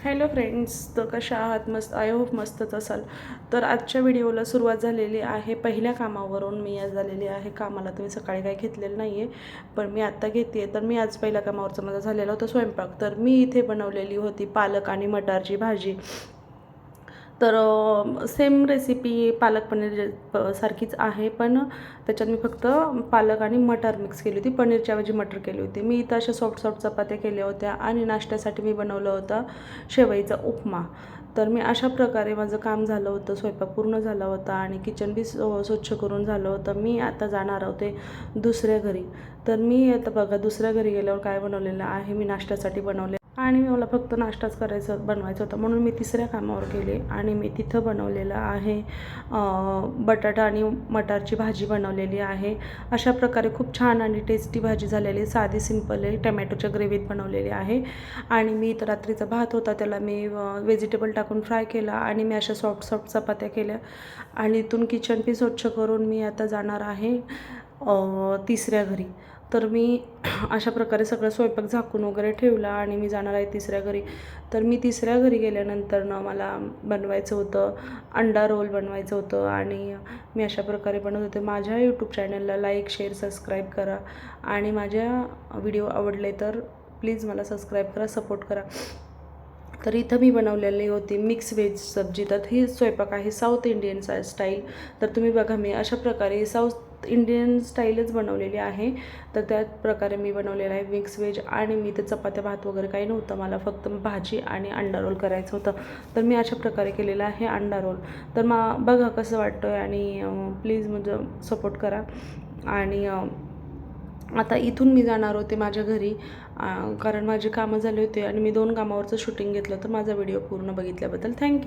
Hello friends, तर कशा आहात? मस्त, आय होप मस्तच असाल. तर आजच्या व्हिडिओला सुरुवात झालेली आहे पहिल्या कामावरून. मी आज झालेली आहे कामाला. तुम्ही सकाळी काही घेतलेलं नाही आहे, पण मी आत्ता घेते आहे. तर मी आज पहिल्या कामावरचा माझा झालेला होता स्वयंपाक. तर मी इथे बनवलेली होती पालक आणि मटारची भाजी. तर सेम रेसिपी पालक पनीर सारखीच आहे, पण त्याच्यात मी फक्त पालक आणि मटार मिक्स केली होती. पनीरच्या ऐवजी मटर केली होती. मी इथं अशा सॉफ्ट सॉफ्ट चपात्या केल्या होत्या आणि नाश्त्यासाठी मी बनवलं होतं शेवईचा उपमा. तर मी अशा प्रकारे माझं काम झालं होतं, स्वयंपाक पूर्ण झाला होता आणि किचन बी स्वच्छ करून झालं होतं. मी आता जाणार होते दुसऱ्या घरी. तर मी आता बघा दुसऱ्या घरी गेल्यावर काय बनवलेलं आहे, मी नाश्त्यासाठी बनवले आणि मला फक्त नाश्ताच बनवायचा होता, म्हणून मी तिसऱ्या कामावर गेले आणि मी तिथं बनवलेलं आहे बटाटा आणि मटारची भाजी बनवलेली आहे. अशा प्रकारे खूप छान आणि टेस्टी भाजी झालेली, साधी सिंपल आहे, टमॅटोच्या ग्रेव्हीत बनवलेली आहे. आणि मी तर रात्रीचा भात होता त्याला मी व्हेजिटेबल टाकून फ्राय केला आणि मी अशा सॉफ्ट सॉफ्ट चपात्या केल्या आणि इथून किचन बी स्वच्छ करून मी आता जाणार आहे तिसऱ्या घरी. तर मी अशा प्रकारे सगळं स्वयंपाक झाकून वगैरे ठेवला आणि मी जाणार आहे तिसऱ्या घरी. तर मी तिसऱ्या घरी गेल्यानंतर मला बनवायचं होतं अंडा रोल बनवायचं होतं आणि मी अशा प्रकारे बनवत होते. माझ्या यूट्यूब चॅनलला लाईक, शेअर, सबस्क्राईब करा आणि माझ्या व्हिडिओ आवडले तर प्लीज मला सबस्क्राईब करा, सपोर्ट करा. तर इथं मी बनवलेली होती मिक्स व्हेज सब्जी. तर ही स्वयंपाक आहे साऊथ इंडियन स्टाईल. तर तुम्ही बघा, मी अशा प्रकारे साऊथ इंडियन स्टाईलच बनवलेली आहे. तर त्या प्रकारे मी बनवलेलं आहे मिक्स व्हेज आणि मी ते चपात्या भात वगैरे काही नव्हतं, मला फक्त भाजी आणि अंडा रोल करायचं होतं. तर मी अशा प्रकारे केलेलं आहे अंडा रोल. तर बघा कसं वाटतं आहे आणि प्लीज म्हणजे सपोर्ट करा. आणि आता इथून मी जाणार होते माझ्या घरी, कारण माझे कामं झाले होते आणि मी 2 कामावरचं शूटिंग घेतलं. तर माझा व्हिडिओ पूर्ण बघितल्याबद्दल थँक्यू.